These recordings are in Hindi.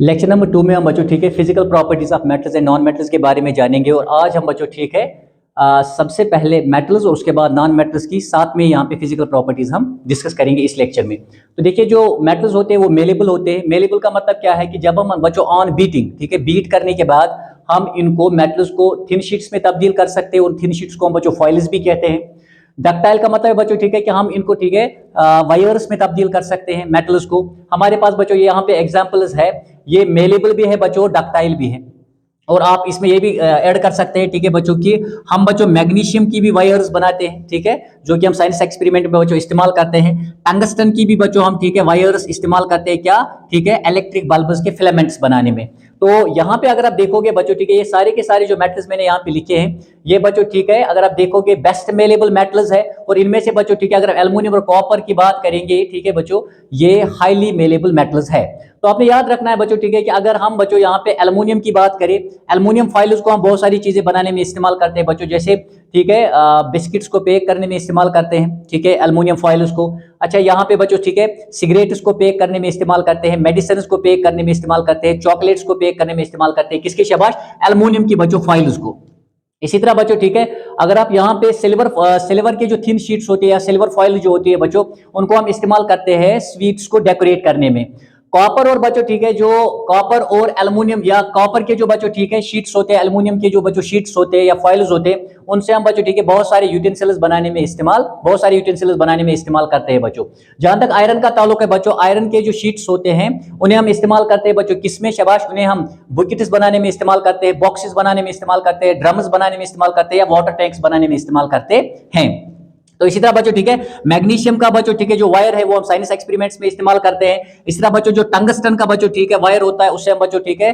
लेक्चर नंबर 2 में हम बच्चों ठीक है physical properties of metals and non metals के बारे में जानेंगे। और आज हम बच्चों ठीक है सबसे पहले मेटल्स और उसके बाद नॉन मेटल्स की साथ में यहाँ पे फिजिकल प्रॉपर्टीज हम डिस्कस करेंगे इस लेक्चर में। तो देखिए जो मेटल्स होते हैं वो मेलेबल होते हैं। मेलेबल का मतलब क्या है कि जब हम बच्चों ऑन बीटिंग ठीक है बीट करने के बाद हम इनको मेटल्स को थिन शीट्स में तब्दील कर सकते हैं। उन थिन शीट्स को हम बच्चों फॉइल्स भी कहते हैं। डक्टाइल का मतलब है बच्चों ठीक है कि हम इनको ठीक है वायर्स में तब्दील कर सकते हैं मेटल्स को। हमारे पास बच्चों यहाँ पे एग्जांपल्स है, ये मेलेबल भी है बच्चों, डक्टाइल भी है। और आप इसमें ये भी ऐड कर सकते हैं ठीक है बच्चों की हम बच्चों मैग्नीशियम की भी वायर्स बनाते हैं ठीक है, जो कि हम साइंस एक्सपेरिमेंट में बच्चों इस्तेमाल करते हैं। टंगस्टन की भी बच्चों हम ठीक है वायर्स इस्तेमाल करते हैं क्या ठीक है इलेक्ट्रिक बल्ब्स के फिलामेंट्स बनाने में। तो यहाँ पे अगर आप देखोगे बच्चों ठीक है ये सारे के सारे जो मेटल्स मैंने यहाँ पे लिखे हैं ये बच्चों ठीक है अगर आप देखोगे बेस्ट मेलेबल मेटल्स है। और इनमें से बच्चों ठीक है अगर एल्युमिनियम और कॉपर की बात करेंगे ठीक है बच्चों ये हाईली मेलेबल मेटल्स है। तो आपने याद रखना है बच्चों ठीक है कि अगर हम बच्चों यहाँ पे एल्युमिनियम की बात करें, एल्युमिनियम फॉइल उसको हम बहुत सारी चीजें बनाने में इस्तेमाल करते हैं बच्चों, जैसे ठीक है बिस्किट्स को पैक करने में इस्तेमाल करते हैं ठीक है एल्युमिनियम फॉइल उसको। अच्छा यहाँ पे बच्चों ठीक है सिगरेट्स को पैक करने में इस्तेमाल करते हैं, मेडिसिन को पैक करने में इस्तेमाल करते हैं, चॉकलेट्स को पैक करने में इस्तेमाल करते हैं, किसके शाबाश एल्युमिनियम की बच्चों फॉइल उसको। इसी तरह बच्चों ठीक है अगर आप यहाँ पे सिल्वर के जो थिन शीट्स होती है या सिल्वर फॉइल जो होती है बच्चों उनको हम इस्तेमाल करते हैं स्वीट्स को डेकोरेट करने में। कॉपर और बच्चों ठीक है जो कॉपर और एल्युमिनियम या कॉपर के जो बच्चों ठीक है शीट्स होते हैं, एल्युमिनियम के जो बच्चों शीट्स होते हैं या फॉइल्स होते हैं उनसे हम बच्चों ठीक है बहुत सारे यूटेंसिल्स बनाने में इस्तेमाल करते हैं बच्चों। जहां तक आयरन का ताल्लुक है बच्चों, आयरन के जो शीट्स होते हैं उन्हें हम इस्तेमाल करते हैं बच्चों किसमें शाबाश, उन्हें हम बुकेट्स बनाने में इस्तेमाल करते हैं, बॉक्सेस बनाने में इस्तेमाल करते हैं, ड्रम्स बनाने में इस्तेमाल करते हैं या वाटर टैंक्स बनाने में इस्तेमाल करते हैं। तो इसी तरह बच्चों ठीक है मैग्नीशियम का बच्चों ठीक है जो वायर है वो हम साइंस एक्सपेरिमेंट्स में इस्तेमाल करते हैं। इसी तरह बच्चों जो टंगस्टन का बच्चों ठीक है वायर होता है उससे हम बच्चों ठीक है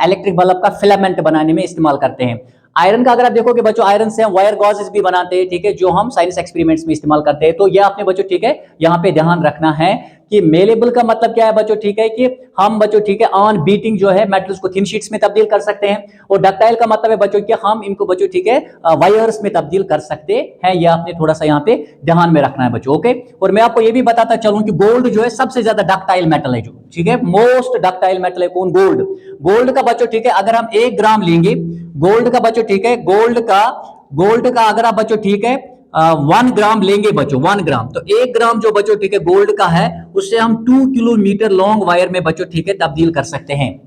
इलेक्ट्रिक बल्ब का फिलामेंट बनाने में इस्तेमाल करते हैं। आयरन का अगर आप देखोगे बच्चों आयरन से हम वायर गॉजेस भी बनाते हैं ठीक है जो हम साइंस एक्सपेरिमेंट्स में इस्तेमाल करते हैं। तो ये आपने बच्चों ठीक है यहाँ पे ध्यान रखना है कि मेलेबल का मतलब क्या है बच्चों ठीक है कि हम बच्चों ठीक है ऑन बीटिंग जो है मेटल्स को थिन शीट्स में तब्दील कर सकते हैं। और डक्टाइल का मतलब है बच्चों कि हम इनको बच्चों ठीक है वायर्स में तब्दील कर सकते हैं। ये आपने थोड़ा सा यहाँ पे ध्यान में रखना है बच्चों, ओके। और मैं आपको ये भी बताता चलूं कि गोल्ड जो है सबसे ज्यादा डक्टाइल मेटल है जो ठीक है मोस्ट डक्टाइल मेटल है कौन, गोल्ड। गोल्ड का बच्चों ठीक है अगर हम 1 ग्राम लेंगे गोल्ड का बच्चों ठीक है गोल्ड का अगर आप बच्चों ठीक है 1 ग्राम लेंगे बच्चों 1 ग्राम, तो 1 ग्राम जो बच्चों ठीक है गोल्ड का है उससे हम 2 किलोमीटर लॉन्ग वायर में बच्चों ठीक है तब्दील कर सकते हैं।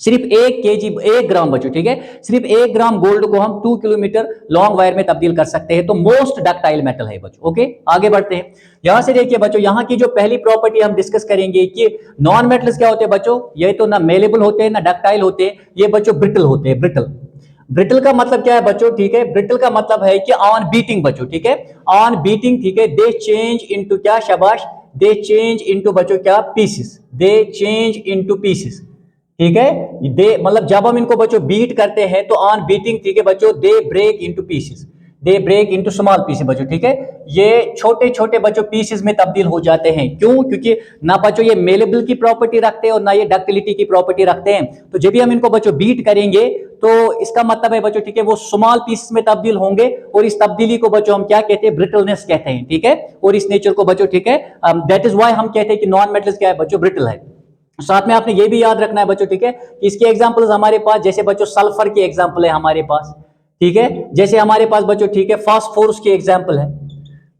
सिर्फ 1 ग्राम बच्चों ठीक है सिर्फ 1 ग्राम गोल्ड को हम 2 किलोमीटर लॉन्ग वायर में तब्दील कर सकते हैं। तो मोस्ट डक्टाइल मेटल है बच्चों, ओके। आगे बढ़ते हैं, यहां से देखिए बच्चों यहाँ की जो पहली प्रॉपर्टी हम डिस्कस करेंगे कि नॉन मेटल्स क्या होते हैं बच्चों, ये तो ना मेलेबल होते हैं ना डक्टाइल होते हैं, ये बच्चों ब्रिटल होते हैं। ब्रिटल का मतलब क्या है बच्चों ठीक है, ब्रिटल का मतलब है कि ऑन बीटिंग बच्चों ठीक है ऑन बीटिंग ठीक है दे चेंज इनटू क्या शाबाश, दे चेंज इनटू बच्चों क्या पीसेस, दे चेंज इनटू पीसेस ठीक है। दे मतलब जब हम इनको बच्चों बीट करते हैं तो ऑन बीटिंग ठीक है बच्चों they break into pieces, they break into small pieces बच्चों ठीक है। ये छोटे छोटे बच्चों पीसेस में तब्दील हो जाते हैं, क्यों, क्योंकि ना बच्चों ये मेलेबल की प्रॉपर्टी रखते हैं और ना ये डक्टिलिटी की प्रॉपर्टी रखते हैं। तो जब भी हम इनको बच्चों बीट करेंगे तो इसका मतलब है बच्चों ठीक है वो स्मॉल पीसेस में तब्दील होंगे और इस तब्दीली को बच्चों हम क्या कहते हैं, ब्रिटलनेस कहते हैं ठीक है। और इस नेचर को बच्चों ठीक है दैट इज व्हाई हम कहते हैं कि नॉन मेटल्स क्या है बच्चों, ब्रिटल है। साथ में आपने ये भी याद रखना है बच्चों ठीक है कि इसके एग्जांपल्स हमारे पास जैसे बच्चों सल्फर की एग्जांपल है हमारे पास ठीक है, जैसे हमारे पास बच्चों ठीक है फास्फोरस की एग्जांपल है,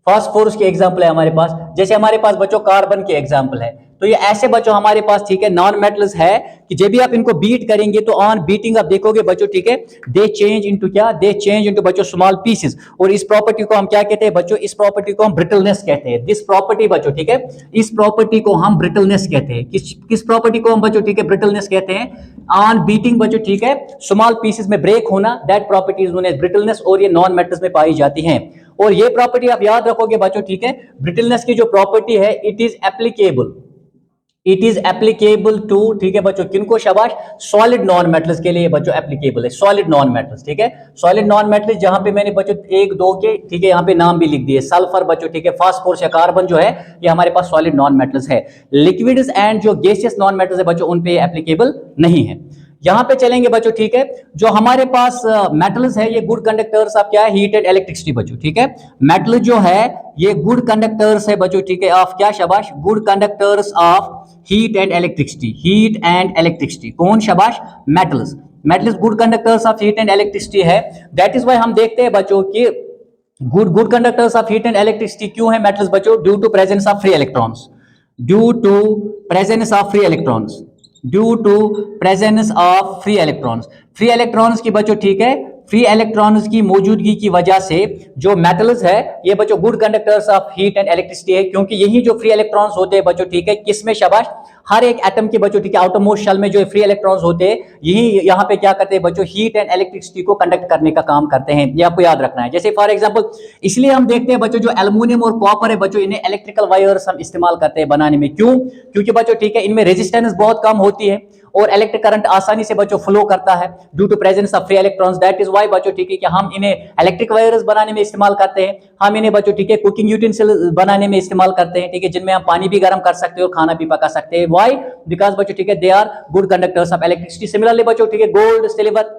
फास्फोरस की एग्जांपल है हमारे पास, जैसे हमारे पास बच्चों कार्बन की एग्जांपल है। तो ये ऐसे बच्चों हमारे पास ठीक है नॉन मेटल्स है कि जब भी आप इनको बीट करेंगे तो ऑन बीटिंग आप देखोगे बच्चों ठीक है दे चेंज इनटू क्या, दे चेंज इनटू बच्चों स्मॉल पीसेस। और इस प्रॉपर्टी को हम क्या कहते हैं बच्चों, इस प्रॉपर्टी को हम ब्रिटलनेस कहते हैं। दिस प्रॉपर्टी बच्चों ठीक है इस प्रॉपर्टी को हम ब्रिटलनेस कहते हैं। किस प्रॉपर्टी को हम बच्चों ठीक है ब्रिटलनेस कहते हैं, ऑन बीटिंग बच्चों ठीक है स्मॉल पीसेस में ब्रेक होना, that property is known as brittleness. और ये नॉन मेटल्स में पाई जाती है। और ये प्रॉपर्टी आप याद रखोगे बच्चों ठीक है, ब्रिटलनेस की जो प्रॉपर्टी है इट इज एप्लीकेबल टू ठीक है बच्चों किनको शाबाश, सॉलिड नॉन मेटल्स के लिए बच्चों एप्लीकेबल है, सॉलिड नॉन मेटल्स ठीक है। सॉलिड नॉन मेटल्स जहां पे मैंने बच्चों 1-2 के ठीक है यहाँ पे नाम भी लिख दिए, सल्फर बच्चों ठीक है, फास्फोरस या कार्बन जो है ये हमारे पास सॉलिड नॉन मेटल्स है। लिक्विड्स एंड जो गैसियस नॉन मेटल्स है बच्चों उन पे एप्लीकेबल नहीं है। यहाँ पे चलेंगे बच्चों, ठीक है। जो हमारे पास मेटल्स है ये गुड कंडक्टर्स ऑफ क्या है, हीट एंड इलेक्ट्रिसिटी बच्चों, ठीक है। मेटल जो है ये गुड कंडक्टर्स है बच्चों, ठीक है, ऑफ क्या, शाबाश, good conductors of heat and electricity, heat and electricity. कौन, शाबाश, metals. Metals good conductors of heat and electricity है। दैट इज वाई हम देखते हैं बच्चों की good conductors of heat and electricity क्यों है मेटल्स बच्चों, due to presence of free electrons, due to presence of free electrons, due to presence of free electrons. Free electrons की बच्चों, ठीक है, फ्री इलेक्ट्रॉन्स की मौजूदगी की वजह से जो मेटल्स है ये बच्चों good conductors of heat and electricity है, क्योंकि यही जो फ्री इलेक्ट्रॉन्स होते हैं बच्चों, ठीक है, किसमें, शाबाश, हर एक एटम के बच्चों, ठीक है, आउटरमोस्ट शेल में जो फ्री इलेक्ट्रॉन्स होते हैं यही यहाँ पे क्या करते हैं बच्चों, हीट एंड इलेक्ट्रिसिटी को कंडक्ट करने का काम करते हैं। ये आपको याद रखना है। जैसे फॉर एग्जांपल, इसलिए हम देखते हैं बच्चों जो एल्युमिनियम और कॉपर है बच्चों, इन्हें इलेक्ट्रिकल वायर्स हम इस्तेमाल करते हैं बनाने में। क्यों? क्योंकि बच्चों, ठीक है, इनमें रेजिस्टेंस बहुत कम होती है और इलेक्ट्रिक करंट आसानी से बच्चों फ्लो करता है due to presence of free electrons. That is why बच्चों, ठीक है, कि हम इन्हें इलेक्ट्रिक वायर्स बनाने में इस्तेमाल करते हैं। हम इन्हें बच्चों, ठीक है, कुकिंग यूटेंसिल बनाने में इस्तेमाल करते हैं, ठीक है, जिनमें हम पानी भी गर्म कर सकते हैं और खाना भी पका सकते हैं। व्हाई? बिकॉज बच्चों, ठीक है, they are good conductors of electricity. Similarly बच्चों, ठीक है, गोल्ड, सिल्वर,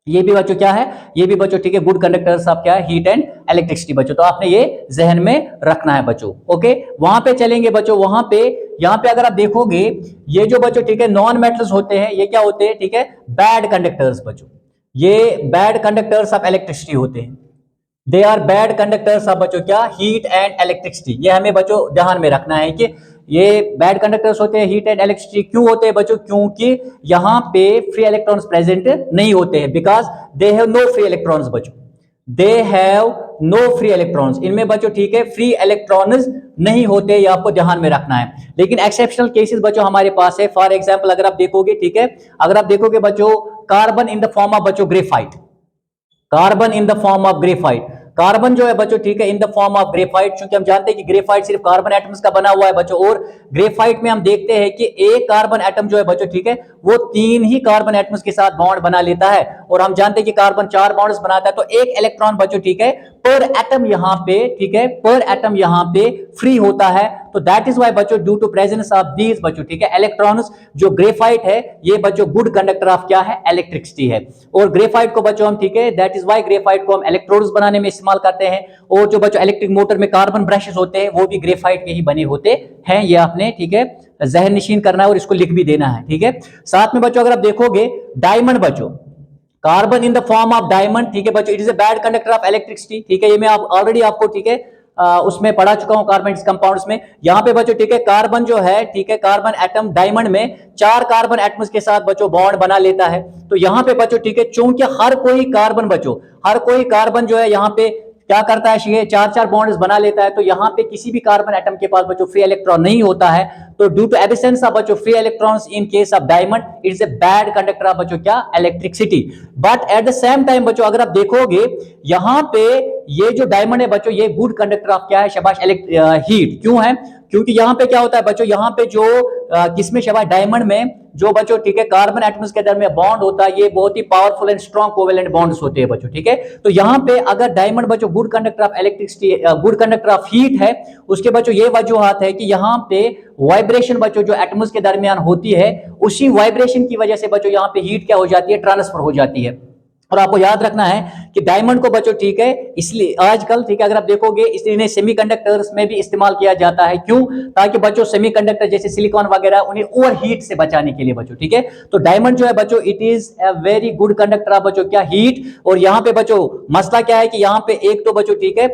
ये भी बच्चों क्या है, ये भी बच्चों, ठीक है, गुड कंडक्टर्स ऑफ क्या है, हीट एंड इलेक्ट्रिसिटी बच्चों। तो आपने ये जहन में रखना है बच्चों। ओके, वहां पे चलेंगे बच्चों, वहां पे यहां पे अगर आप देखोगे ये जो बच्चों, ठीक है, नॉन मेटल्स होते हैं ये क्या होते हैं, ठीक है, बैड कंडक्टर्स बच्चों। ये बैड कंडक्टर्स ऑफ इलेक्ट्रिसिटी होते हैं। They are bad conductors of बच्चों क्या, हीट एंड इलेक्ट्रिसिटी। ये हमें बच्चों ध्यान में रखना है कि ये बैड कंडक्टर्स होते हैं हीट एंड इलेक्ट्रिसिटी। क्यों होते हैं बच्चों? क्योंकि यहां पे फ्री इलेक्ट्रॉन्स प्रेजेंट नहीं होते हैं, because they have no free electrons बच्चों, they have no free electrons. इनमें बच्चों, ठीक है, फ्री इलेक्ट्रॉन्स नहीं होते, ये आपको ध्यान में रखना है। लेकिन एक्सेप्शनल केसेस बच्चों हमारे पास है। फॉर एग्जांपल अगर आप देखोगे, ठीक है, अगर आप देखोगे बच्चों carbon in the form of बच्चों graphite, carbon in the form of graphite, carbon जो है बच्चों, ठीक है, in the form of graphite. क्योंकि हम जानते हैं कि ग्रेफाइट सिर्फ कार्बन एटम्स का बना हुआ है बच्चों, और ग्रेफाइट में हम देखते हैं कि एक कार्बन एटम जो है बच्चों, ठीक है, वो 3 ही कार्बन एटम्स के साथ बॉन्ड बना लेता है। और हम जानते हैं कि कार्बन 4 बॉन्ड्स बनाता है, तो एक इलेक्ट्रॉन बच्चों, ठीक है, पर एटम यहां पे, ठीक है, पर एटम यहां पे फ्री होता है। तो दैट इज व्हाई बच्चों due to presence of these बच्चों, ठीक है, इलेक्ट्रॉन्स, जो ग्रेफाइट है ये बच्चों गुड कंडक्टर ऑफ क्या है, इलेक्ट्रिसिटी है। और ग्रेफाइट को बच्चों हम, ठीक है, दैट इज व्हाई ग्रेफाइट को हम इलेक्ट्रोड्स बनाने में इस्तेमाल करते हैं। और जो बच्चों इलेक्ट्रिक मोटर में कार्बन ब्रशेस होते हैं वो भी ग्रेफाइट के ही बने होते हैं। ये आपने, ठीक है, जहन नशीन करना है और इसको लिख भी देना है, ठीक है। साथ में बच्चों अगर आप देखोगे डायमंड बच्चों, carbon in the form of diamond, ठीक है बच्चों, it is a bad conductor of electricity, ठीक है। ये मैं ऑलरेडी आपको, ठीक है, उसमें पढ़ा चुका हूं कार्बन कंपाउंड्स में। यहां पे बच्चों, ठीक है, कार्बन जो है, ठीक है, कार्बन एटम डायमंड में 4 कार्बन एटम्स के साथ बच्चों बॉन्ड बना लेता है। तो यहां पे बच्चों, ठीक है, चूंकि हर कोई कार्बन बच्चों, हर कोई कार्बन जो है यहां पे क्या करता है, ये 4-4 बॉन्ड्स बना लेता है। तो यहां पे किसी भी कार्बन एटम के पास बच्चों फ्री इलेक्ट्रॉन नहीं होता है। तो ड्यू टू एब्सेंस ऑफ बच्चों free electrons in case of diamond, it is a bad conductor of बच्चों क्या, electricity. But at the same time बच्चों अगर आप देखोगे यहां पे ये जो डायमंड है बच्चों, ये गुड कंडक्टर ऑफ क्या है, शाबाश, हीट। क्यों है? क्योंकि यहां पे क्या होता है बच्चों, यहां पे जो किसमें, शाबाश, डायमंड में जो बच्चों, ठीक है, कार्बन एटम्स के दरमियान बॉन्ड होता है, ये बहुत ही powerful and strong covalent bonds होते हैं बच्चों, ठीक है। तो यहां पे अगर डायमंड बच्चों good conductor of electricity, good conductor of heat है, उसके बच्चों ये वजूहत है कि यहां पे वाइब्रेशन बच्चों जो एटम्स के दरमियान होती है, उसी वाइब्रेशन की वजह से बच्चों यहां पे हीट क्या हो जाती है, ट्रांसफर हो जाती है। और आपको याद रखना है कि डायमंड को बच्चों, ठीक है, इसलिए आजकल, ठीक है, अगर आप देखोगे इसलिए इन्हें सेमीकंडक्टर्स में भी इस्तेमाल किया जाता है। क्यों? ताकि बच्चों सेमीकंडक्टर जैसे सिलिकॉन वगैरह उन्हें ओवर हीट से बचाने के लिए बच्चों, ठीक है। तो डायमंड जो है बच्चों, it is a very good conductor of बच्चों क्या, हीट। और यहां पे बच्चों मसला क्या है कि यहां पे एक तो बच्चों, ठीक है,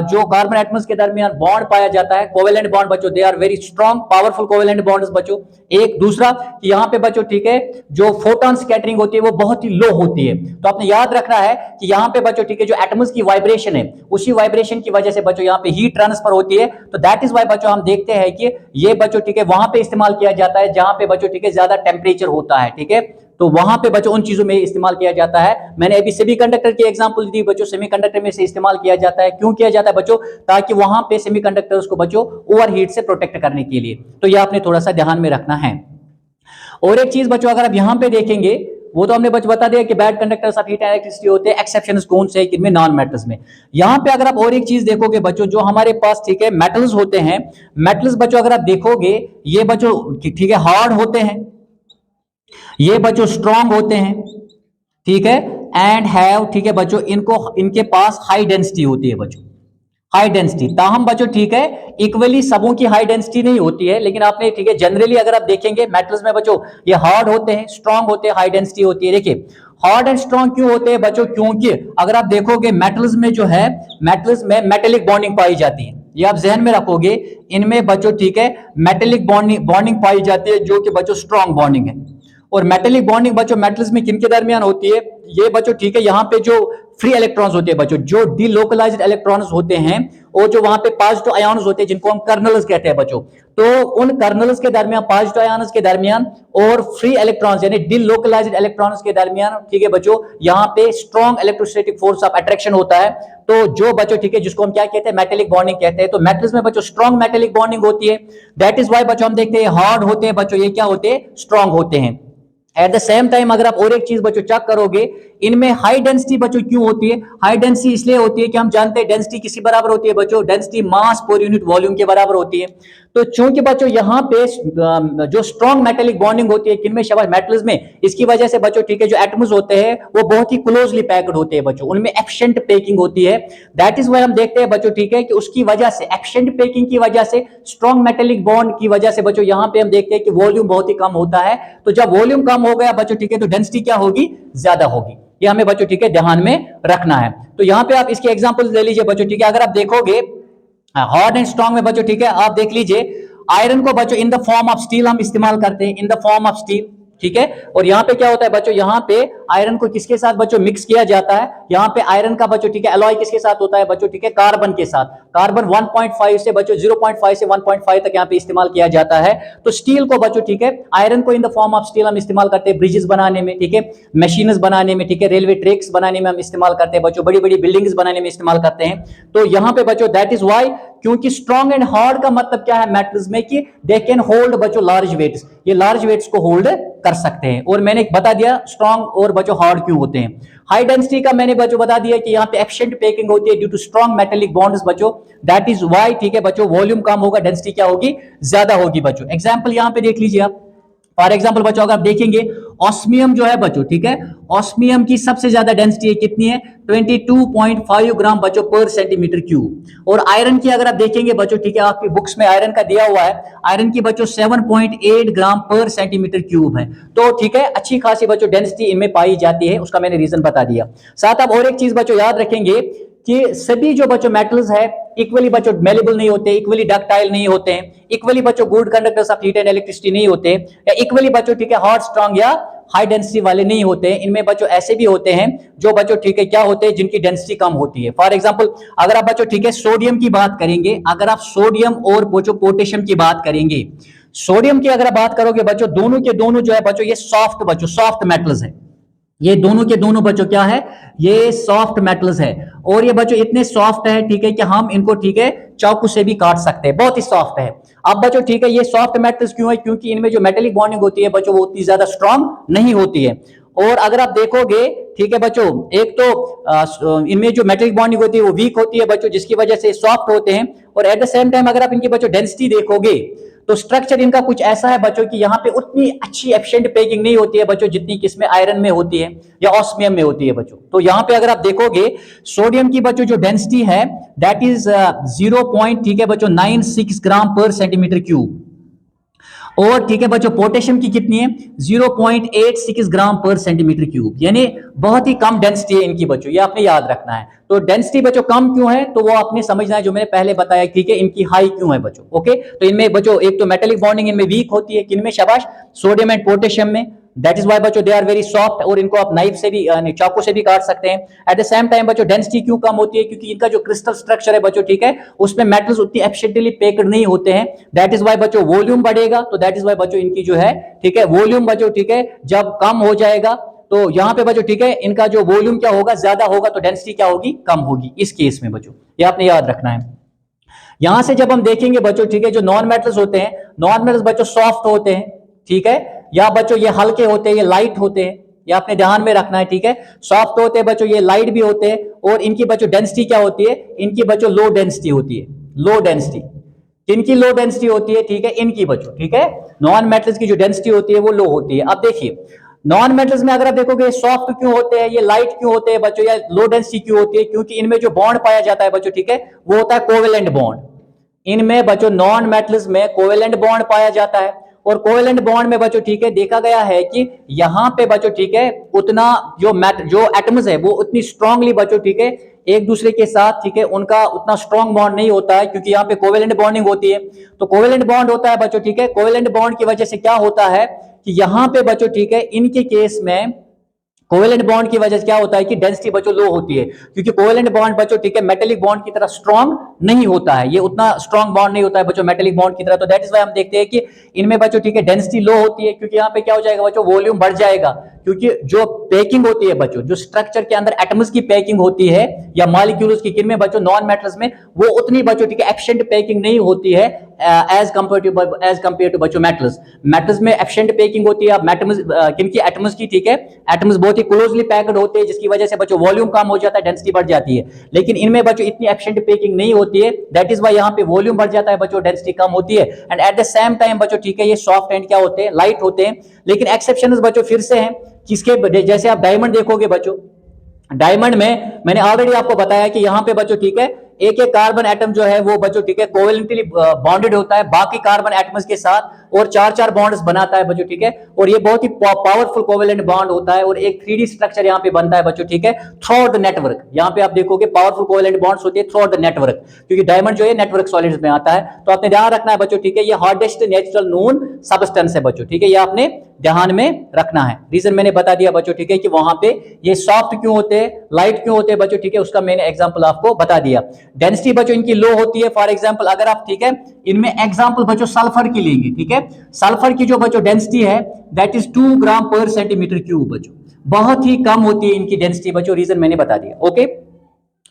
जो कार्बन एटम्स के दरमियान बॉन्ड पाया जाता है, कोवेलेंट बॉन्ड बच्चों, they are very strong powerful covalent bonds बच्चों। एक दूसरा कि यहां पे बच्चों, ठीक है, जो फोटॉन स्कैटरिंग होती है वो बहुत ही लो होती है। तो आपने याद रखना है कि यहां पे बच्चों, ठीक है, जो एटम्स की वाइब्रेशन है, उसी वाइब्रेशन की वजह से बच्चों यहां पे हीट ट्रांसफर होती है। तो दैट इज व्हाई बच्चों हम देखते हैं कि ये बच्चों, ठीक है, वहां पे इस्तेमाल किया जाता है जहां पे बच्चों, ठीक है, ज्यादा टेम्परेचर होता है, ठीक है। तो वहां पे बच्चों उन चीजों में इस्तेमाल किया जाता है। मैंने अभी सेमीकंडक्टर की एग्जांपल दी बच्चों, सेमीकंडक्टर में से इस्तेमाल किया जाता है। क्यों किया जाता है बच्चों? ताकि वहां पे सेमीकंडक्टर्स को बच्चों ओवर हीट से प्रोटेक्ट करने के लिए। तो ये आपने थोड़ा सा ध्यान में रखना है। और एक चीज बच्चों अगर आप यहां पे देखेंगे, वो तो हमने बता दिया कि bad conductors of heat and electricity होते हैं। एक्सेप्शंस कौन से हैं, किनमें? नॉन मेटल्स में। यहां पे अगर आप और एक चीज देखोगे बच्चों, जो हमारे पास, ठीक है, मेटल्स होते हैं, मेटल्स बच्चों अगर आप देखोगे ये बच्चों, ठीक है, हार्ड होते हैं। ये बच्चों स्ट्रांग होते हैं, ठीक है, एंड हैव, ठीक है बच्चों, इनको इनके पास हाई डेंसिटी होती है बच्चों, हाई डेंसिटी। ताहम बच्चों ठीक है, इक्वली सबों की हाई डेंसिटी नहीं होती है, लेकिन आपने ठीक है जनरली अगर आप देखेंगे मेटल्स में बच्चों ये हार्ड होते हैं, स्ट्रांग होते हैं, हाई डेंसिटी होती है। देखिए हार्ड एंड स्ट्रांग क्यों होते हैं बच्चों, क्योंकि अगर आप देखोगे मेटल्स में जो है, मेटल्स में मेटेलिक बॉन्डिंग पाई जाती है, ये आप जहन में रखोगे, इनमें बच्चों ठीक है मेटेलिक बॉन्डिंग पाई जाती है जो कि बच्चों स्ट्रांग बॉन्डिंग है। और मेटेलिक बॉन्डिंग बच्चों मेटल्स में किन के दरमियान होती है, ये बच्चों ठीक है यहाँ पे जो फ्री इलेक्ट्रॉन्स होते हैं बच्चों, जो डिलोकलाइज्ड इलेक्ट्रॉन्स होते हैं, और जो वहां पे पॉजिटिव आयन्स होते हैं जिनको हम कर्नल्स कहते हैं बच्चों, तो उन कर्नल्स के दरमियान, पॉजिटिव आयन्स के दरमियान और फ्री इलेक्ट्रॉन्स यानी डिलोकलाइज्ड इलेक्ट्रॉन्स के दरमियान, ठीक है बच्चों, यहाँ पे strong electrostatic force of attraction होता है। तो जो बच्चों ठीक है जिसको हम क्या कहते हैं, मेटेलिक बॉन्डिंग कहते हैं। तो मेटल्स में बच्चों स्ट्रॉन्ग मेटेलिक बॉन्डिंग होती है, दैट इज वाई बच्चों हम देखते हैं हार्ड होते हैं बच्चों, ये क्या होते हैं, स्ट्रॉन्ग होते हैं। एट द सेम टाइम अगर आप और एक चीज बच्चों चेक करोगे, इनमें हाई डेंसिटी बच्चों क्यों होती है, हाई डेंसिटी इसलिए होती है कि हम जानते हैं डेंसिटी किसी बराबर होती है बच्चों, density mass per unit volume के बराबर होती है। तो चूंकि बच्चों यहाँ पे जो स्ट्रॉन्ग मेटेलिक बॉन्डिंग होती है किनमें, शाबाश मेटल्स में, इसकी वजह से बच्चों ठीक है जो एटम्स होते हैं वो बहुत ही क्लोजली पैक्ड होते हैं बच्चों, उनमें एफिशिएंट पैकिंग होती है। दैट इज व्हाई हम देखते हैं बच्चों ठीक है कि उसकी वजह से, एफिशिएंट पैकिंग की वजह से, स्ट्रॉन्ग मेटेलिक बॉन्ड की वजह से बच्चों यहाँ पे हम देखते हैं कि वॉल्यूम बहुत ही कम होता है। तो जब वॉल्यूम कम हो गया बच्चों ठीक है तो डेंसिटी क्या होगी, ज्यादा होगी। ये हमें बच्चों ठीक है ध्यान में रखना है। तो यहाँ पे आप इसके एग्जांपल ले लीजिए बच्चों ठीक है, अगर आप देखोगे हार्ड एंड स्ट्रॉन्ग में बच्चों ठीक है, आप देख लीजिए आयरन को बच्चों इन द फॉर्म ऑफ स्टील हम इस्तेमाल करते हैं, इन द फॉर्म ऑफ स्टील, ठीक है। और यहाँ पे क्या होता है बच्चों, यहाँ पे आयरन को किसके साथ बच्चों मिक्स किया जाता है, यहाँ पे आयरन का बच्चों ठीक है अलॉय किसके साथ होता है बच्चों ठीक है, कार्बन के साथ। कार्बन 1.5 से बच्चों 0.5 से 1.5 तक यहाँ पे इस्तेमाल किया जाता है। तो स्टील को बच्चों ठीक है, आयरन को इन द फॉर्म ऑफ स्टील हम इस्तेमाल करते हैं ब्रिजेस बनाने में, ठीक है, मशीन्स बनाने में, ठीक है, रेलवे ट्रैक्स बनाने में हम इस्तेमाल करते हैं बच्चों, बड़ी बड़ी बिल्डिंग्स बनाने में इस्तेमाल करते हैं। तो यहाँ पे बच्चों दैट इज वाई, क्योंकि स्ट्रॉन्ग एंड हार्ड का मतलब क्या है मेटल्स में कि दे कैन होल्ड बच्चों लार्ज वेट्स, ये लार्ज वेट्स को होल्ड कर सकते हैं। और मैंने बता दिया स्ट्रॉन्ग और बच्चों हार्ड क्यों होते हैं। हाई डेंसिटी का मैंने बच्चों बता दिया कि यहाँ पे एफिशिएंट पैकिंग होती है due to strong metallic bonds बच्चों, दैट इज वाई, ठीक है बच्चों, वॉल्यूम कम होगा, डेंसिटी क्या होगी, ज्यादा होगी बच्चों। एग्जांपल यहाँ पे देख लीजिए आप, फॉर एग्जाम्पल बच्चों अगर आप देखेंगे ऑस्मियम जो है बच्चों ठीक है, ऑस्मियम की सबसे ज्यादा डेंसिटी है कितनी है, 22.5 ग्राम बच्चों पर सेंटीमीटर क्यूब। और आयरन की अगर आप देखेंगे बच्चों ठीक है, आपकी बुक्स में आयरन का दिया हुआ है, आयरन की बच्चों 7.8 ग्राम पर सेंटीमीटर क्यूब है। तो ठीक है अच्छी खासी बच्चों डेंसिटी इनमें पाई जाती है, उसका मैंने रीजन बता दिया। साथ आप और एक चीज बच्चों याद रखेंगे कि सभी जो बच्चों मेटल्स है इक्वली बच्चों मेलेबल नहीं होते, इक्वली डक्टाइल नहीं होते हैं, इक्वली बच्चों good conductors of heat and electricity नहीं होते, या इक्वली बच्चों ठीक है हार्ड स्ट्रॉन्ग या हाई डेंसिटी वाले नहीं होते हैं। इनमें बच्चों ऐसे भी होते हैं जो बच्चों ठीक है क्या होते हैं, जिनकी डेंसिटी कम होती है। फॉर एग्जांपल अगर आप बच्चों ठीक है सोडियम की बात करेंगे, अगर आप सोडियम और बच्चों पोटेशियम की बात करेंगे, सोडियम की अगर आप बात करोगे बच्चों, दोनों के दोनों जो है बच्चों ये सॉफ्ट बच्चों सॉफ्ट मेटल्स है, ये दोनों के दोनों बच्चों क्या है, ये सॉफ्ट मेटल्स है। और ये बच्चों इतने सॉफ्ट है ठीक है कि हम इनको ठीक है चाकू से भी काट सकते हैं, बहुत ही सॉफ्ट है। अब बच्चों ठीक है ये सॉफ्ट मेटल्स क्यों है, क्योंकि इनमें जो मेटेलिक बॉन्डिंग होती है बच्चों वो उतनी ज्यादा स्ट्रांग नहीं होती है। और अगर आप देखोगे ठीक है बच्चों, एक तो इनमें जो मेटेलिक बॉन्डिंग होती है वो वीक होती है बच्चों, जिसकी वजह से सॉफ्ट होते हैं। और एट द सेम टाइम अगर आप इनकी बच्चों डेंसिटी देखोगे तो स्ट्रक्चर इनका कुछ ऐसा है बच्चों कि यहाँ पे उतनी अच्छी एफिशिएंट पैकिंग नहीं होती है बच्चों जितनी किसमें आयरन में होती है या ऑस्मियम में होती है बच्चों। तो यहाँ पे अगर आप देखोगे सोडियम की बच्चों जो डेंसिटी है दैट इज 0. ठीक है बच्चों 96 ग्राम पर सेंटीमीटर क्यूब। और ठीक है बच्चों पोटेशियम की कितनी है, 0.86 ग्राम पर सेंटीमीटर क्यूब, यानी बहुत ही कम डेंसिटी है इनकी बच्चों, ये आपने याद रखना है। तो डेंसिटी बच्चों कम क्यों है, तो वो आपने समझना है जो मैंने पहले बताया, ठीक है इनकी हाई क्यों है बच्चों। ओके, तो इनमें बच्चों एक तो मेटेलिक बॉन्डिंग इनमें वीक होती है, किनमें, शाबाश, सोडियम एंड पोटेशियम में, दैट इज वाई बच्चों दे आर वेरी सॉफ्ट, और इनको आप नाइफ से भी चाकू से भी काट सकते हैं। एट द सेम टाइम बच्चों डेंसिटी क्यों कम होती है, क्योंकि इनका जो क्रिस्टल स्ट्रक्चर है बच्चों ठीक है उसमें मेटल्स उतनी एफिशिएंटली पैक्ड नहीं होते हैं। दैट इज वाई बच्चों वॉल्यूम बढ़ेगा, तो दैट इज वाई बच्चों इनकी जो है ठीक है वॉल्यूम बच्चों ठीक है जब कम हो जाएगा तो यहाँ पे बच्चों ठीक है इनका जो वॉल्यूम क्या होगा, ज्यादा होगा, तो डेंसिटी क्या होगी, कम होगी इस केस में बच्चों, ये आपने याद रखना है। यहां से जब हम देखेंगे बच्चों ठीक है जो नॉन मेटल्स होते हैं, नॉन मेटल्स बच्चों सॉफ्ट होते हैं, ठीक है, या बच्चों ये हल्के होते हैं, ये लाइट होते हैं, ये आपने ध्यान में रखना है, ठीक है। सॉफ्ट होते हैं बच्चों, ये लाइट भी होते हैं, और इनकी बच्चों डेंसिटी क्या होती है, इनकी बच्चों लो डेंसिटी होती है, लो डेंसिटी। इनकी लो डेंसिटी होती है, ठीक है, इनकी बच्चों ठीक है नॉन मेटल्स की जो डेंसिटी होती है वो लो होती है। अब देखिए नॉन मेटल्स में अगर आप देखोगे सॉफ्ट क्यों होते हैं, ये लाइट क्यों होते हैं बच्चों, या लो डेंसिटी क्यों होती है, क्योंकि इनमें जो बॉन्ड पाया जाता है बच्चों, ठीक है, वो होता है कोवेलेंट बॉन्ड। इनमें बच्चों नॉन मेटल्स में कोवेलेंट बॉन्ड पाया जाता है, और कोवेलेंट बॉन्ड में बच्चों ठीक है देखा गया है कि यहां पे बच्चों ठीक है उतना जो एटम्स है वो उतनी स्ट्रांगली बच्चों ठीक है एक दूसरे के साथ ठीक है उनका उतना स्ट्रांग बॉन्ड नहीं होता है, क्योंकि यहाँ पे कोवेलेंट बॉन्डिंग होती है। तो कोवेलेंट बॉन्ड होता है बच्चों ठीक है, कोवेलेंट बॉन्ड की वजह से क्या होता है कि यहां पे बच्चों ठीक है इनके केस में कोवेलेंट बॉन्ड की वजह से क्या होता है कि डेंसिटी बच्चों लो होती है, क्योंकि कोवेलेंट बॉन्ड बच्चों ठीक है मेटेलिक बॉन्ड की तरह स्ट्रांग नहीं होता है, ये उतना स्ट्रांग बॉन्ड नहीं होता है बच्चों मेटेलिक बॉन्ड की तरह। तो दैट इज व्हाई हम देखते हैं कि इनमें बच्चों ठीक है डेंसिटी लो होती है, क्योंकि यहाँ पे क्या हो जाएगा बच्चों वॉल्यूम बढ़ जाएगा, क्योंकि जो पैकिंग होती है बच्चों, जो स्ट्रक्चर के अंदर एटम्स की पैकिंग होती है या मॉलिक्यूल्स की, किनमें बच्चों नॉन मेटल्स में, वो उतनी बच्चों ठीक है एफिशिएंट पैकिंग नहीं होती है एज कंपेयर टू बच्चों मेटल्स। मेटल्स में एफिशिएंट पैकिंग होती है, एटम्स किनकी एटम्स की ठीक है, एटम्स बहुत ही क्लोजली पैक्ड होते हैं, जिसकी वजह से बच्चों वॉल्यूम कम हो जाता है, डेंसिटी बढ़ जाती है। लेकिन इनमें बच्चों इतनी एफिशिएंट पैकिंग नहीं होती है, दैट इज व्हाई यहाँ पे वॉल्यूम बढ़ जाता है बच्चों, डेंसिटी कम होती है, and at the same time बच्चों ठीक है ये सॉफ्ट एंड क्या होते हैं, लाइट होते हैं। लेकिन एक्सेप्शंस बच्चों फिर से हैं, किसके, जैसे आप डायमंड देखोगे बच्चों, डायमंड में मैंने ऑलरेडी आपको बताया कि यहां पे बच्चों ठीक है एक एक कार्बन एटम जो है वो बच्चों ठीक है कोवेलेंटली बॉन्डेड होता है बाकी कार्बन एटम्स के साथ, और चार चार बॉन्ड्स बनाता है बच्चों ठीक है, और ये बहुत ही पावरफुल कोवेलेंट बॉन्ड होता है, और एक 3D स्ट्रक्चर यहाँ पे बनता है बच्चों ठीक है थ्रू आउट द नेटवर्क। यहाँ पे आप देखोगे पावरफुल कोवेलेंट बॉन्ड्स होते हैं थ्रू आउट द नेटवर्क, क्योंकि डायमंड जो है नेटवर्क सॉलिड्स में आता है। तो आपने ध्यान रखना है बच्चों ठीक है, ये हार्डेस्ट नेचुरल नोन सब्सटेंस है बच्चों ठीक है, ये आपने ध्यान में रखना है। रीजन मैंने बता दिया बच्चों ठीक है कि वहां पे ये सॉफ्ट क्यों होते हैं, लाइट क्यों होते हैं बच्चों ठीक है, उसका मैंने एग्जांपल आपको बता दिया। डेंसिटी बच्चों इनकी लो होती है, फॉर एग्जांपल अगर आप ठीक है इनमें एग्जांपल बच्चों सल्फर की लेंगे ठीक है, सल्फर की जो बच्चों डेंसिटी है दैट इज 2 ग्राम पर सेंटीमीटर क्यूब बच्चों, बहुत ही कम होती है इनकी डेंसिटी बच्चों, रीजन मैंने बता दिया। ओके,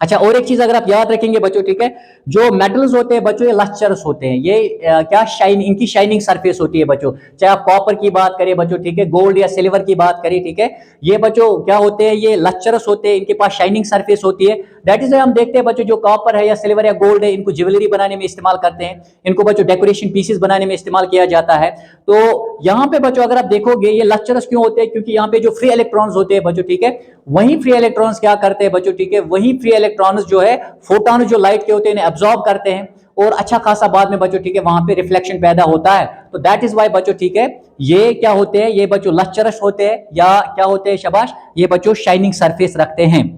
अच्छा और एक चीज अगर आप याद रखेंगे बच्चों ठीक है, जो मेटल्स होते हैं बच्चों ये लस्चरस होते हैं, ये क्या शाइन, इनकी शाइनिंग सरफेस होती है बच्चों, चाहे आप कॉपर की बात करें बच्चों ठीक है, गोल्ड या सिल्वर की बात करें ठीक है, ये बच्चों क्या होते हैं, ये लस्चरस होते हैं, इनके पास शाइनिंग सरफेस होती है। दैट इज हम देखते हैं बच्चों जो कॉपर है या सिल्वर या गोल्ड है, इनको ज्वेलरी बनाने में इस्तेमाल करते हैं, इनको बच्चों डेकोरेशन पीसेस बनाने में इस्तेमाल किया जाता है। तो यहाँ पे बच्चों अगर आप देखोगे ये लस्चरस क्यों होते हैं, क्योंकि यहाँ पे जो फ्री इलेक्ट्रॉन्स होते हैं बच्चों ठीक है, वही फ्री इलेक्ट्रॉन्स क्या करते हैं बच्चों ठीक है, वही फ्री इलेक्ट्रॉन्स जो है फोटॉन जो लाइट के होते हैं इन्हें एब्जॉर्ब करते हैं, और अच्छा खासा बाद में बच्चों ठीक है वहां पे रिफ्लेक्शन पैदा होता है। तो दैट इज वाई बच्चों ठीक है ये क्या होते हैं, ये बच्चों लस्चरस होते हैं, या क्या होते हैं शाबाश, ये बच्चों शाइनिंग सरफेस रखते हैं।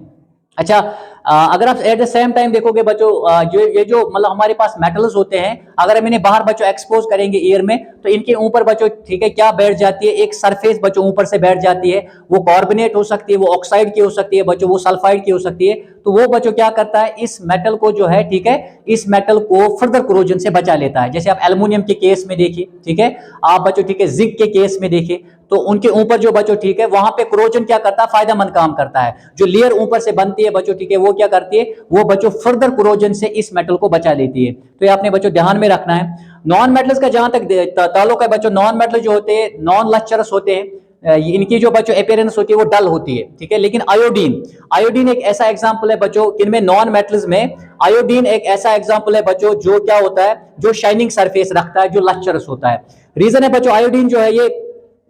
अच्छा अगर आप एट द सेम टाइम देखोगे बच्चों ये जो मतलब हमारे पास मेटल्स होते हैं, अगर हम इन्हें बाहर बच्चों एक्सपोज करेंगे एयर में, तो इनके ऊपर बच्चों ठीक है क्या बैठ जाती है, एक सरफेस बच्चों ऊपर से बैठ जाती है, वो कार्बोनेट हो सकती है, वो ऑक्साइड की हो सकती है बच्चों, वो सल्फाइड की हो सकती है। तो वो बच्चों क्या करता है, इस मेटल को जो है ठीक है, इस मेटल को फर्दर कोरोजन से बचा लेता है। जैसे आप एल्युमिनियम के केस में देखिए ठीक है, आप बच्चों ठीक है जिंक के केस में देखिए, तो उनके ऊपर जो बच्चों ठीक है वहां पे कोरोजन क्या करता है, फायदेमंद काम करता है। जो लेयर ऊपर से बनती है बच्चों ठीक है, वो क्या करती है, वो बच्चों फर्दर कोरोजन से इस मेटल को बचा लेती है। तो ये आपने बच्चों ध्यान में रखना है। नॉन मेटल्स का जहां तक ताल्लुक है बच्चों, नॉन मेटल जो होते हैं नॉन लस्चरस होते हैं, इनकी जो बच्चों अपीयरेंस होती है वो डल होती है ठीक है। लेकिन आयोडीन, आयोडीन एक ऐसा एग्जांपल है बच्चों, इनमें नॉन मेटल्स में आयोडीन एक ऐसा एग्जांपल है बच्चों जो क्या होता है, जो शाइनिंग सरफेस रखता है, जो लस्चरस होता है। रीजन है बच्चों आयोडीन जो है ये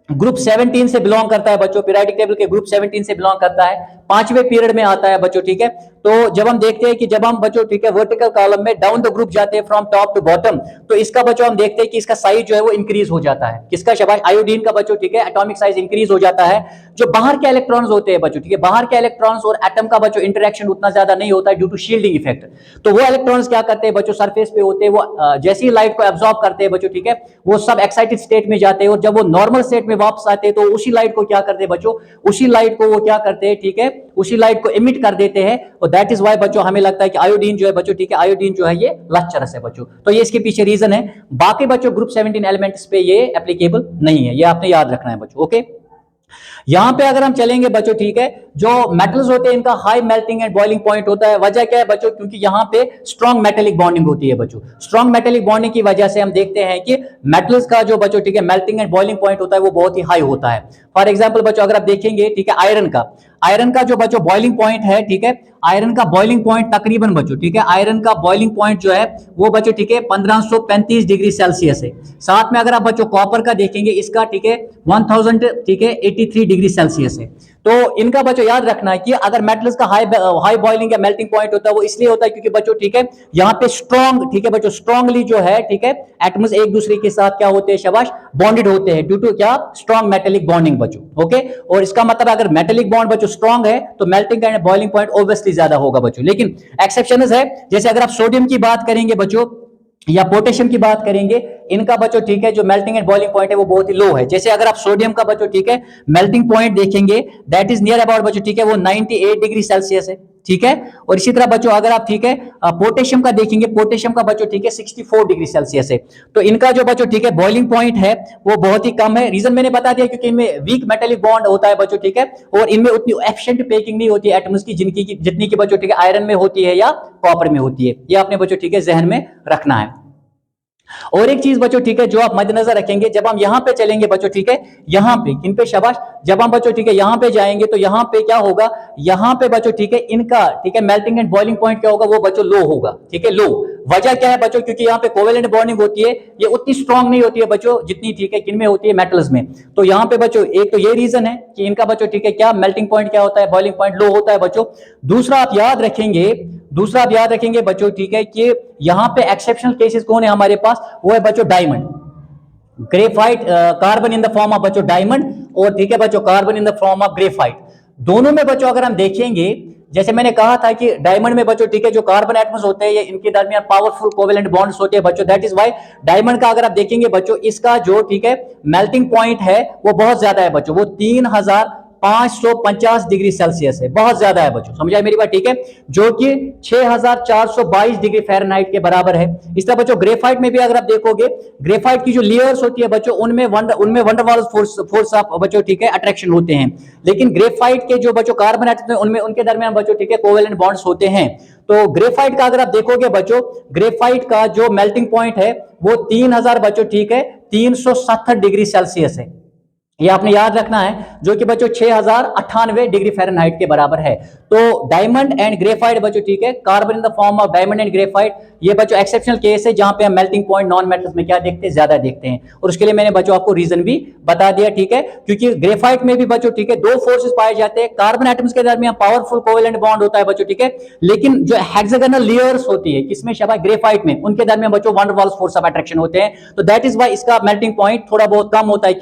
ग्रुप 17 से बिलोंग करता है बच्चों, पीरियोडिक टेबल के ग्रुप 17 से बिलोंग करता है, 5वें पीरियड में आता है बच्चों ठीक है। तो जब हम देखते हैं कि जब हम बच्चों ठीक है वर्टिकल कॉलम में डाउन द ग्रुप जाते हैं फ्रॉम टॉप टू बॉटम, तो इसका बच्चों हम देखते हैं कि इसका साइज जो है वो इंक्रीज हो जाता है, किसका शाबाश, आयोडीन का बच्चों ठीक है एटॉमिक साइज इंक्रीज हो जाता है। जो बाहर के इलेक्ट्रॉन्स होते हैं बच्चों ठीक है, बाहर के इलेक्ट्रॉन्स और एटम का बच्चों इंटरेक्शन उतना ज्यादा नहीं होता है ड्यू टू शील्डिंग इफेक्ट। तो वो इलेक्ट्रॉन्स क्या करते हैं बच्चों, सरफेस पे होते हैं, वो जैसे ही लाइट को एब्जॉर्ब करते हैं बच्चों ठीक है, वो सब एक्साइटेड स्टेट में जाते हैं, और जब वो नॉर्मल स्टेट में वापस आते हैं तो उसी लाइट को क्या करते हैं बच्चों, उसी लाइट को वो क्या करते हैं ठीक है, उसी लाइट को इमिट कर देते हैं। और दैट इज वाई बच्चों हमें लगता है कि आयोडीन जो है बच्चों ठीक है, आयोडीन जो है ये लस्चरस है बच्चों। तो ये इसके पीछे रीजन है। बाकी बच्चों ग्रुप 17 एलिमेंट्स पे ये एप्लीकेबल नहीं है, ये आपने याद रखना है बच्चों। ओके, यहां पे अगर हम चलेंगे बच्चों ठीक है, जो मेटल्स होते हैं इनका high melting and boiling point होता है। वजह क्या है बच्चों, क्योंकि यहां पे स्ट्रॉन्ग मेटेलिक बॉन्डिंग होती है बच्चों। स्ट्रॉन्ग मेटेलिक बॉन्डिंग की वजह से हम देखते हैं कि मेटल्स का जो बच्चों ठीक है मेल्टिंग एंड बॉइलिंग पॉइंट होता है वो बहुत ही हाई होता है। फॉर एग्जांपल बच्चों अगर आप देखेंगे, ठीक है, आयरन का जो बच्चों बॉइलिंग पॉइंट है, ठीक है, आयरन का बॉइलिंग पॉइंट तकरीबन बच्चों, ठीक है, आयरन का बॉइलिंग पॉइंट जो है वो बच्चों, ठीक है, 1535 डिग्री सेल्सियस है। साथ में अगर आप बच्चों कॉपर का देखेंगे, इसका, ठीक है, 1000, ठीक है, 83 डिग्री सेल्सियस है। तो इनका बच्चों याद रखना है कि अगर मेटल्स का हाई बॉइलिंग या मेल्टिंग पॉइंट होता है, वो इसलिए होता है क्योंकि बच्चों, ठीक है, यहाँ पे स्ट्रॉन्ग, ठीक है बच्चों, स्ट्रांगली जो है, ठीक है, एटम्स एक दूसरे के साथ क्या होते हैं, शाबाश, बॉन्डेड होते हैं ड्यू टू क्या, स्ट्रॉन्ग मेटेलिक बॉन्डिंग बच्चों। ओके, और इसका मतलब अगर मेटेलिक बॉन्ड बच्चों स्ट्रॉन्ग है तो melting and boiling point obviously ज्यादा होगा बच्चों। लेकिन एक्सेप्शंस है, जैसे अगर आप सोडियम की बात करेंगे बच्चों या पोटेशियम की बात करेंगे, इनका बच्चों, ठीक है, जो मेल्टिंग एंड बॉइलिंग पॉइंट है वो बहुत ही लो है। जैसे अगर आप सोडियम का बच्चों, ठीक है, मेल्टिंग पॉइंट देखेंगे, दैट इज नियर अबाउट बच्चों, ठीक है, वो 98 डिग्री सेल्सियस है, ठीक है। और इसी तरह बच्चों अगर आप, ठीक है, पोटेशियम का देखेंगे, पोटेशियम का बच्चों, ठीक है, 64 डिग्री सेल्सियस है। तो इनका जो बच्चों, ठीक है, बॉइलिंग पॉइंट है वो बहुत ही कम है। रीजन मैंने बता दिया क्योंकि इनमें वीक मेटेलिक बॉन्ड होता है बच्चों, ठीक है, और इनमें उतनी एफिशिएंट पैकिंग नहीं होती है एटम्स की जितनी की बच्चों, ठीक है, आयरन में होती है या कॉपर में होती है। ये आपने बच्चों, ठीक है, जहन में रखना है। और एक चीज बच्चों, ठीक है, जो आप मद्देनजर रखेंगे, जब हम यहां पे चलेंगे बच्चों, ठीक है, यहां पे किन पे, शाबाश, जब हम बच्चों, ठीक है, यहां पे जाएंगे तो यहां पे क्या होगा, यहां पे बच्चों, ठीक है, इनका, ठीक है, मेल्टिंग एंड बॉइलिंग पॉइंट क्या होगा, वो बच्चों लो होगा, ठीक है, लो। वजह क्या है बच्चों, क्योंकि यहाँ पे कोवेलेंट बॉन्डिंग होती है, ये उतनी स्ट्रांग नहीं होती है बच्चों जितनी, ठीक है, किनमें होती है, मेटल्स में। तो यहाँ पे बच्चों एक तो ये रीजन है कि इनका बच्चों, ठीक है, क्या मेल्टिंग पॉइंट क्या होता है, बॉइलिंग पॉइंट लो होता है बच्चों। दूसरा आप याद रखेंगे बच्चों, ठीक है, कि यहां पे एक्सेप्शनल केसेस कौन है हमारे पास, वो है बच्चों diamond, graphite, carbon in the form of बच्चों डायमंड, और ठीक है बच्चों carbon in the form of graphite. दोनों में बच्चों अगर हम देखेंगे, जैसे मैंने कहा था कि डायमंड में बच्चों, ठीक है, जो कार्बन एटम्स होते हैं ये इनके दरमियान पावरफुल कोवेलेंट बॉन्ड्स होते हैं बच्चों। दैट इज व्हाई डायमंड का अगर आप देखेंगे बच्चों, इसका जो, ठीक है, मेल्टिंग पॉइंट है वो बहुत ज्यादा है बच्चों, वो 3550 डिग्री सेल्सियस है, बहुत ज्यादा है बच्चों, समझ आए मेरी बात, ठीक है, जो कि 6422 डिग्री फ़ारेनहाइट के बराबर है। इस तरह बच्चों ग्रेफाइट में भी अगर आप देखोगे, ग्रेफाइट की जो लेयर्स होती है बच्चों, उनमें वंडरवाल्स फोर्स ऑफ बच्चों, ठीक है, अट्रैक्शन होते हैं। लेकिन ग्रेफाइट के जो बच्चों कार्बन एटम्स हैं उनमें, उनके दरमियान बच्चों, ठीक है, कोवेलेंट बॉन्ड्स होते हैं। तो ग्रेफाइट का अगर आप देखोगे बच्चों, ग्रेफाइट का जो मेल्टिंग पॉइंट है वो 3000 बच्चों, ठीक है, 370 डिग्री सेल्सियस है। ये आपने याद रखना है, जो कि बच्चों 6098 डिग्री फ़ारेनहाइट के बराबर है। तो डायमंड एंड ग्रेफाइट बच्चों, ठीक है, carbon in the form of diamond and graphite, ये बच्चों एक्सेप्शनल केस है जहां पे हम मेल्टिंग पॉइंट नॉन मेटल्स में क्या देखते हैं, ज्यादा देखते हैं। और उसके लिए मैंने बच्चों आपको रीजन भी बता दिया, ठीक है, क्योंकि ग्रेफाइट में भी बच्चों, ठीक है, दो फोर्सेस पाए जाते हैं, कार्बन एटम्स के दरमियान पावरफुल कोवेलेंट बॉन्ड होता है बच्चों, ठीक है, लेकिन जो हेक्सागोनल लेयर्स होती है किसमें, शाबाश, ग्रेफाइट में, उनके दरमियान बच्चों van der Waals force of attraction होते हैं। तो दैट इज व्हाई इसका मेल्टिंग पॉइंट थोड़ा बहुत कम होता है,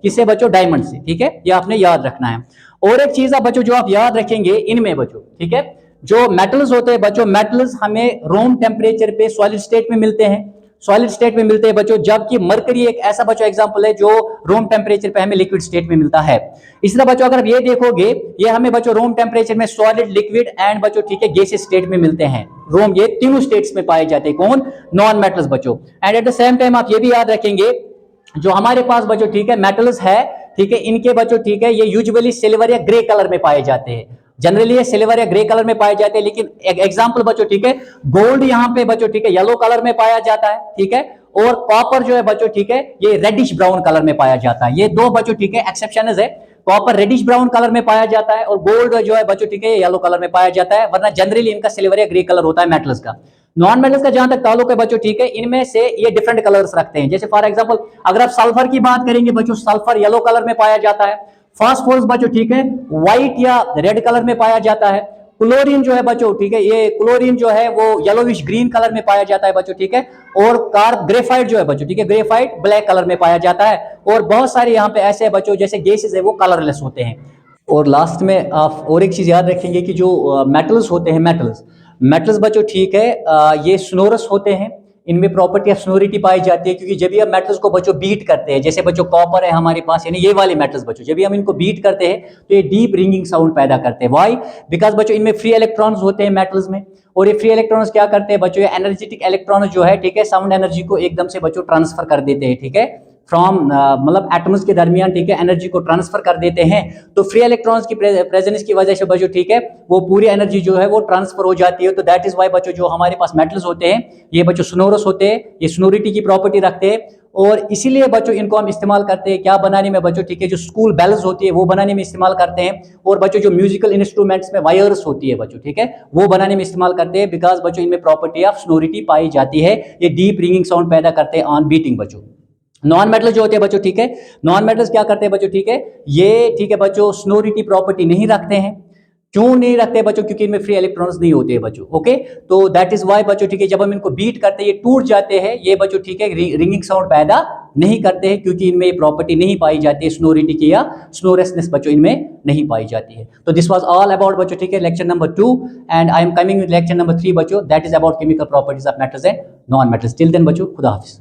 किससे बच्चों, डायमंड से, ठीक है, ये आपने याद रखना है। और एक चीज आप बच्चों जो आप याद रखेंगे इनमें बच्चों, ठीक है, जो मेटल्स होते हैं बच्चों, मेटल्स हमें रूम टेम्परेचर पे सॉलिड स्टेट में मिलते हैं, सॉलिड स्टेट में मिलते हैं बच्चों, जबकि मरकरी एक ऐसा बच्चों एग्जांपल है जो रूम टेम्परेचर पे हमें लिक्विड स्टेट में मिलता है। इसी तरह बच्चों अगर आप ये देखोगे, ये हमें बच्चों रूम टेम्परेचर में सॉलिड, लिक्विड एंड बच्चों, ठीक है, गैसियस स्टेट में मिलते हैं। रूम, ये तीनों स्टेट्स में पाए जाते हैं, कौन, नॉन मेटल्स बच्चों। And at the same time आप ये भी याद रखेंगे, जो हमारे पास बच्चों, ठीक है, मेटल्स है, ठीक है, इनके बच्चों, ठीक है, ये यूजुअली सिल्वर या ग्रे कलर में पाए जाते हैं, जनरली ये सिल्वर या ग्रे कलर में पाए जाते हैं। लेकिन एग्जांपल बच्चों, ठीक है, गोल्ड यहां पे बच्चों, ठीक है, येलो कलर में पाया जाता है, ठीक है, और कॉपर जो है बच्चों, ठीक है, ये रेडिश ब्राउन कलर में पाया जाता है। ये दो बच्चों, ठीक है, एक्सेप्शंस है, कॉपर रेडिश ब्राउन कलर में पाया जाता है और गोल्ड जो है बच्चों, ठीक है, येलो कलर में पाया जाता है, वरना जनरली इनका सिल्वर या ग्रे कलर होता है मेटल्स का। नॉन मेटल्स का जहां तक ताल्लुक है बच्चों, ठीक है, इनमें से ये डिफरेंट कलर्स रखते हैं। जैसे फॉर एग्जांपल अगर आप सल्फर की बात करेंगे बच्चों, सल्फर येलो कलर में पाया जाता है। फास्फोरस बच्चों, ठीक है, व्हाइट या रेड कलर में पाया जाता है। क्लोरीन जो है बच्चों, ठीक है, ये क्लोरीन जो है वो येलोविश ग्रीन कलर में पाया जाता है बच्चों, ठीक है, और ग्रेफाइट जो है बच्चों, ठीक है, ग्रेफाइट ब्लैक कलर में पाया जाता है। और बहुत सारे यहाँ पे ऐसे बच्चों जैसे गैसेस है वो कलरलेस होते हैं। और लास्ट में आप और एक चीज याद रखेंगे कि जो मेटल्स होते हैं, मेटल्स बच्चों, ठीक है, ये स्नोरस होते हैं, इनमें प्रॉपर्टी ऑफ स्नोरिटी पाई जाती है, क्योंकि जब भी हम मेटल्स को बच्चों बीट करते हैं, जैसे बच्चों कॉपर है हमारे पास, यानी ये वाले मेटल्स बच्चों, जब भी हम इनको बीट करते हैं तो ये डीप रिंगिंग साउंड पैदा करते हैं। व्हाई? बिकॉज बच्चों इनमें फ्री इलेक्ट्रॉन्स होते हैं मेटल्स में, और ये फ्री इलेक्ट्रॉन्स क्या करते हैं बच्चों, ये एनर्जेटिक इलेक्ट्रॉन जो है, ठीक है, साउंड एनर्जी को एकदम से बच्चों ट्रांसफर कर देते हैं, ठीक है, फ्रॉम मतलब एटम्स के दरमियान, ठीक है, एनर्जी को ट्रांसफर कर देते हैं। तो फ्री इलेक्ट्रॉन्स की प्रेजेंस की वजह से बच्चों, ठीक है, वो पूरी एनर्जी जो है वो ट्रांसफर हो जाती है। तो दैट इज वाई बच्चों जो हमारे पास मेटल्स होते हैं ये बच्चों स्नोरस होते हैं, ये स्नोरिटी की प्रॉपर्टी रखते हैं। और इसीलिए बच्चों इनको हम इस्तेमाल करते हैं क्या बनाने में बच्चों, ठीक है, जो स्कूल बेल्स होती है वो बनाने में इस्तेमाल करते हैं, और बच्चों जो म्यूजिकल इंस्ट्रूमेंट्स में वायर्स होती है बच्चों, ठीक है, वो बनाने में इस्तेमाल करते हैं, बिकॉज बच्चों इनमें प्रॉपर्टी ऑफ सोनोरिटी पाई जाती है, ये डीप रिंगिंग साउंड पैदा करते हैं ऑन बीटिंग बच्चों। नॉन मेटल जो होते हैं बच्चों, ठीक है, नॉन मेटल्स क्या करते हैं बच्चों, ठीक है, ये ठीक है बच्चों सोनोरिटी प्रॉपर्टी नहीं रखते हैं। क्यों नहीं रखते बच्चों, क्योंकि इनमें फ्री इलेक्ट्रॉन्स नहीं होते हैं बच्चों, ओके, तो दैट इज वाई बच्चों, ठीक है, जब हम इनको बीट करते हैं ये टूट जाते हैं, ये बच्चों ठीक है रिंगिंग साउंड पैदा नहीं करते हैं, क्योंकि इनमें ये प्रॉपर्टी नहीं पाई जाती है सोनोरिटी की या स्नोरेसनेस बच्चों इनमें नहीं पाई जाती है। तो दिस वाज ऑल अबाउट बच्चों, ठीक है, lecture number 2, and I am coming with lecture number 3 बच्चों, that is about chemical properties of metals and non metals. Till then बच्चों, खुदा हाफिज।